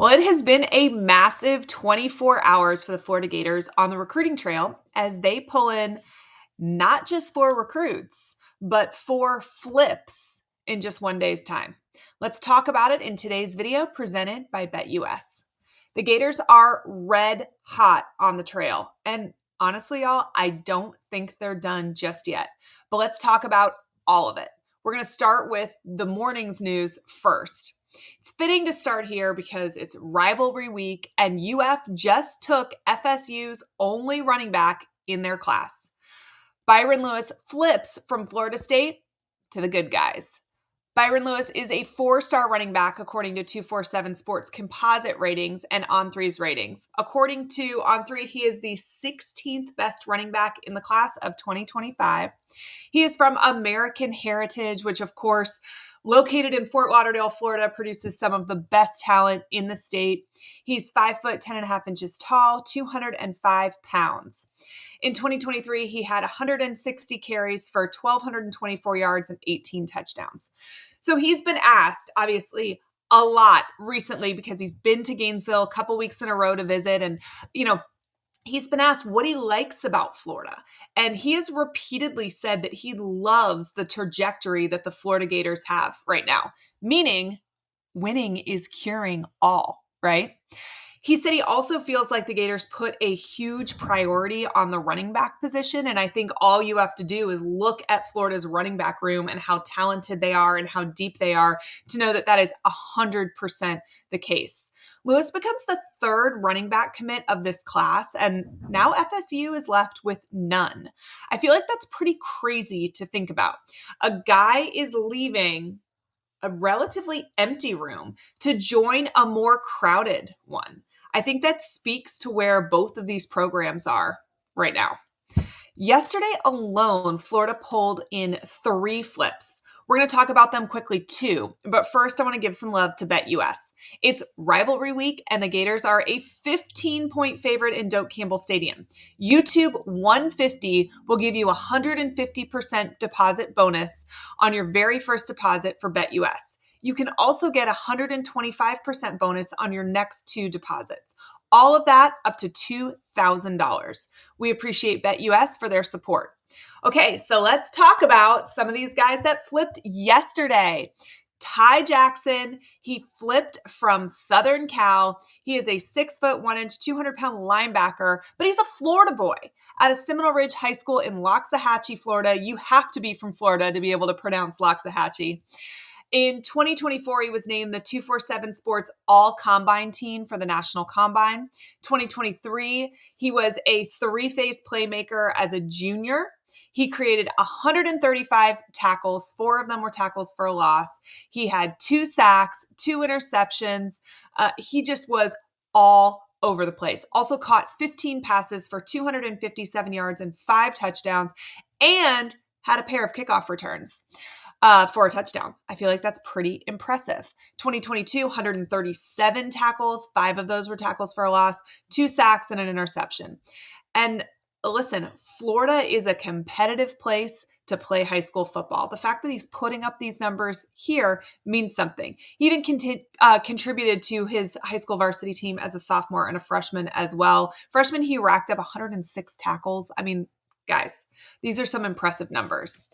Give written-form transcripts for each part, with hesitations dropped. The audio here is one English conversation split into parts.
Well, it has been a massive 24 hours for the Florida Gators on the recruiting trail as they pull in not just 4 recruits, but 4 flips in just one day's time. Let's talk about it in today's video presented by BetUS. The Gators are red hot on the trail. And honestly, y'all, I don't think they're done just yet. But let's talk about all of it. We're going to start with the morning's news first. It's fitting to start here because it's rivalry week and UF just took FSU's only running back in their class. Byron Lewis flips from Florida State to the good guys. Byron Lewis is a 4-star running back according to 247 Sports composite ratings and On3's ratings. According to On3, he is the 16th best running back in the class of 2025. He is from American Heritage, which of course, located in Fort Lauderdale, Florida, produces some of the best talent in the state. He's 5 foot 10 and a half inches tall, 205 pounds. In 2023, he had 160 carries for 1,224 yards and 18 touchdowns. So he's been asked, obviously, a lot recently because he's been to Gainesville a couple weeks in a row to visit. And, he's been asked what he likes about Florida. And he has repeatedly said that he loves the trajectory that the Florida Gators have right now, meaning winning is curing all, right? He said he also feels like the Gators put a huge priority on the running back position. And I think all you have to do is look at Florida's running back room and how talented they are and how deep they are to know that that is 100% the case. Lewis becomes the 3rd running back commit of this class, and now FSU is left with none. I feel like that's pretty crazy to think about. A guy is leaving a relatively empty room to join a more crowded one. I think that speaks to where both of these programs are right now. Yesterday alone, Florida pulled in 3 flips. We're going to talk about them quickly too, but first I want to give some love to BetUS. It's rivalry week and the Gators are a 15-point favorite in Doak Campbell Stadium. YouTube 150 will give you a 150% deposit bonus on your very first deposit for BetUS. You can also get a 125% bonus on your next 2 deposits. All of that up to $2,000. We appreciate BetUS for their support. Okay, so let's talk about some of these guys that flipped yesterday. Ty Jackson, he flipped from Southern Cal. He is a 6 foot 1 inch, 200-pound linebacker, but he's a Florida boy at a Seminole Ridge High School in Loxahatchee, Florida. You have to be from Florida to be able to pronounce Loxahatchee. In 2024, he was named the 247 Sports All-Combine team for the National Combine. 2023, he was a 3-phase playmaker as a junior. He created 135 tackles. 4 of them were tackles for a loss. He had 2 sacks, 2 interceptions. He just was all over the place. Also caught 15 passes for 257 yards and 5 touchdowns, and had a pair of kickoff returns for a touchdown. I feel like that's pretty impressive. 2022, 137 tackles. 5 of those were tackles for a loss, 2 sacks, and an interception. And listen, Florida is a competitive place to play high school football. The fact that he's putting up these numbers here means something. He even contributed to his high school varsity team as a sophomore and a freshman as well. Freshman, he racked up 106 tackles. I mean, guys, these are some impressive numbers.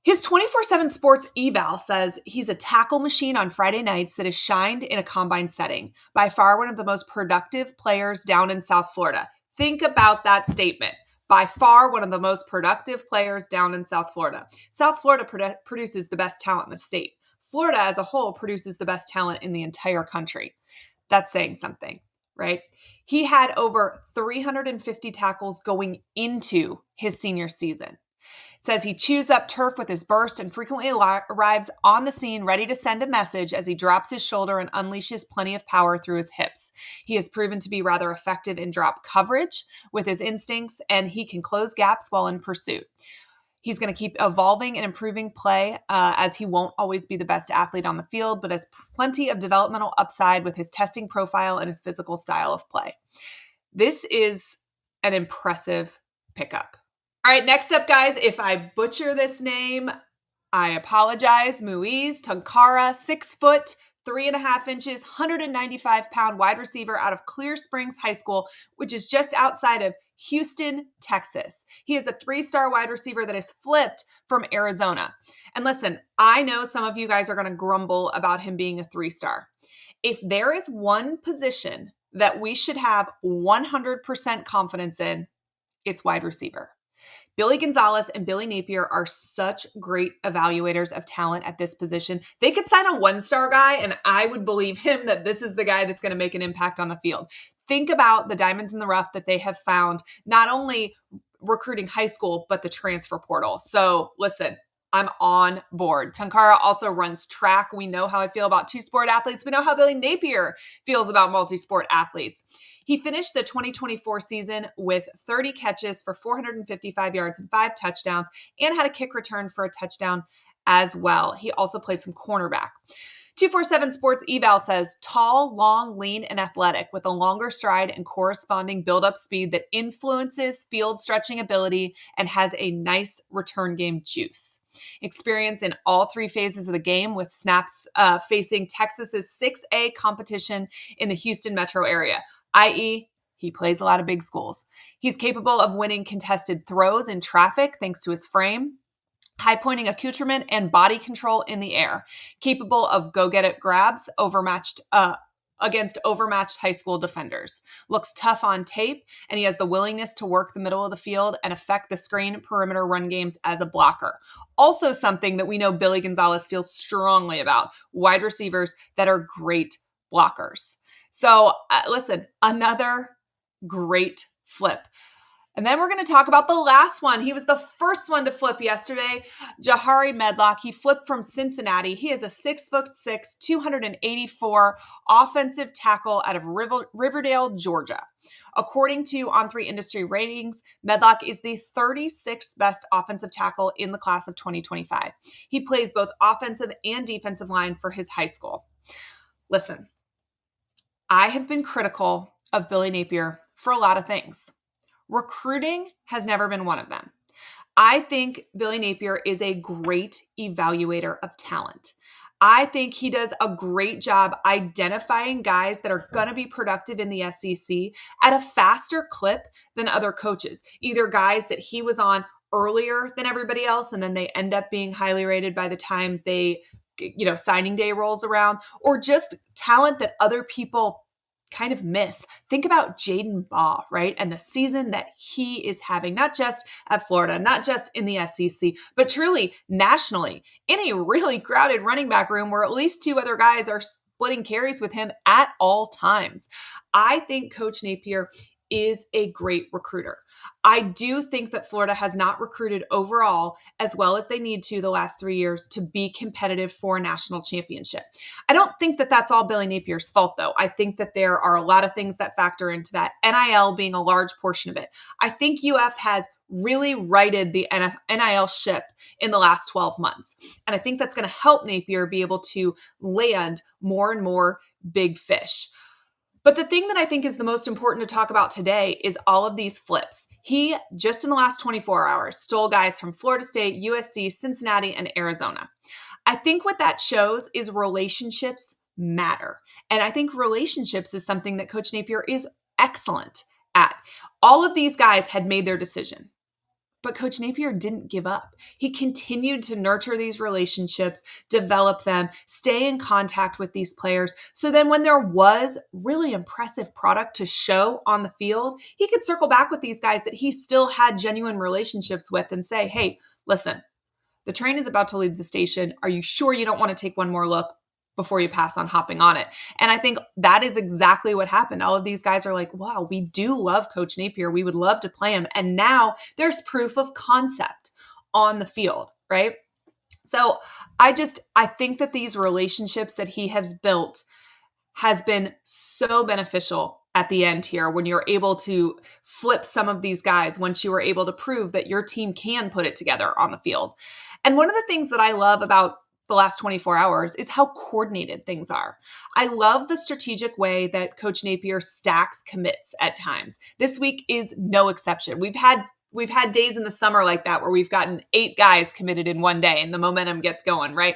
His 24/7 Sports Eval says he's a tackle machine on Friday nights that has shined in a combine setting. By far one of the most productive players down in South Florida. Think about that statement. By far one of the most productive players down in South Florida. South Florida produces the best talent in the state. Florida as a whole produces the best talent in the entire country. That's saying something, right? He had over 350 tackles going into his senior season. It says he chews up turf with his burst and frequently arrives on the scene ready to send a message as he drops his shoulder and unleashes plenty of power through his hips. He has proven to be rather effective in drop coverage with his instincts, and he can close gaps while in pursuit. He's going to keep evolving and improving play as he won't always be the best athlete on the field, but has plenty of developmental upside with his testing profile and his physical style of play. This is an impressive pickup. All right, next up, guys, if I butcher this name, I apologize. Muiz Tunkara, 6 foot 3.5 inches, 195-pound wide receiver out of Clear Springs High School, which is just outside of Houston, Texas. He is a 3-star wide receiver that is flipped from Arizona. And listen, I know some of you guys are going to grumble about him being a 3-star. If there is one position that we should have 100% confidence in, it's wide receiver. Billy Gonzalez and Billy Napier are such great evaluators of talent at this position. They could sign a 1-star guy, and I would believe him that this is the guy that's going to make an impact on the field. Think about the diamonds in the rough that they have found, not only recruiting high school, but the transfer portal. So listen, I'm on board. Tunkara also runs track. We know how I feel about 2-sport athletes. We know how Billy Napier feels about multi-sport athletes. He finished the 2024 season with 30 catches for 455 yards and 5 touchdowns, and had a kick return for a touchdown as well. He also played some cornerback. 247 Sports Eval says, tall, long, lean, and athletic with a longer stride and corresponding build-up speed that influences field stretching ability and has a nice return game juice. Experience in all 3 phases of the game with snaps facing Texas's 6A competition in the Houston metro area, i.e., he plays a lot of big schools. He's capable of winning contested throws in traffic thanks to his frame, high pointing accoutrement, and body control in the air, capable of go-get-it grabs against overmatched high school defenders. Looks tough on tape, and he has the willingness to work the middle of the field and affect the screen perimeter run games as a blocker. Also something that we know Billy Gonzalez feels strongly about, wide receivers that are great blockers. So listen, another great flip. And then we're going to talk about the last one. He was the first one to flip yesterday, Jari Medlock. He flipped from Cincinnati. He is a 6'6", 284 offensive tackle out of Riverdale, Georgia. According to On3 Industry Ratings, Medlock is the 36th best offensive tackle in the class of 2025. He plays both offensive and defensive line for his high school. Listen, I have been critical of Billy Napier for a lot of things. Recruiting has never been one of them. I think Billy Napier is a great evaluator of talent. I think he does a great job identifying guys that are going to be productive in the SEC at a faster clip than other coaches. Either guys that he was on earlier than everybody else, and then they end up being highly rated by the time signing day rolls around, or just talent that other people kind of miss. Think about Jaden Baugh, right? And the season that he is having, not just at Florida, not just in the SEC, but truly nationally in a really crowded running back room where at least 2 other guys are splitting carries with him at all times. I think Coach Napier is a great recruiter. I do think that Florida has not recruited overall as well as they need to the last 3 years to be competitive for a national championship. I don't think that that's all Billy Napier's fault, though. I think that there are a lot of things that factor into that, NIL being a large portion of it. I think UF has really righted the NIL ship in the last 12 months. And I think that's going to help Napier be able to land more and more big fish. But the thing that I think is the most important to talk about today is all of these flips. He, just in the last 24 hours, stole guys from Florida State, USC, Cincinnati, and Arizona. I think what that shows is relationships matter. And I think relationships is something that Coach Napier is excellent at. All of these guys had made their decision. But Coach Napier didn't give up. He continued to nurture these relationships, develop them, stay in contact with these players. So then when there was really impressive product to show on the field, he could circle back with these guys that he still had genuine relationships with and say, hey, listen, the train is about to leave the station. Are you sure you don't want to take one more look before you pass on hopping on it? And I think that is exactly what happened. All of these guys are like, wow, we do love Coach Napier. We would love to play him. And now there's proof of concept on the field, right? So I think that these relationships that he has built has been so beneficial at the end here when you're able to flip some of these guys once you were able to prove that your team can put it together on the field. And one of the things that I love about the last 24 hours is how coordinated things are. I love the strategic way that Coach Napier stacks commits at times. This week is no exception. We've had days in the summer like that where we've gotten 8 guys committed in one day and the momentum gets going, right?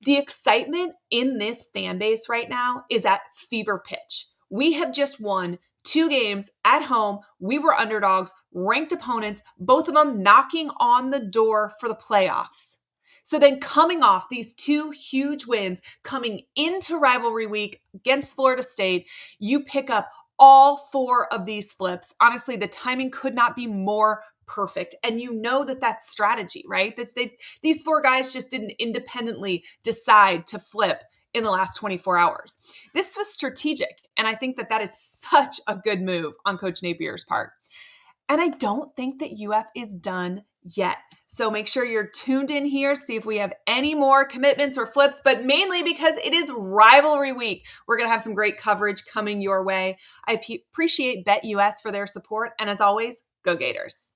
The excitement in this fan base right now is at fever pitch. We have just won 2 games at home. We were underdogs, ranked opponents, both of them knocking on the door for the playoffs. So then coming off these 2 huge wins, coming into rivalry week against Florida State, you pick up all 4 of these flips. Honestly, the timing could not be more perfect. And you know that that's strategy, right? These 4 guys just didn't independently decide to flip in the last 24 hours. This was strategic. And I think that that is such a good move on Coach Napier's part. And I don't think that UF is done yet. So make sure you're tuned in here, see if we have any more commitments or flips, but mainly because it is rivalry week. We're going to have some great coverage coming your way. I appreciate BetUS for their support. And as always, go Gators.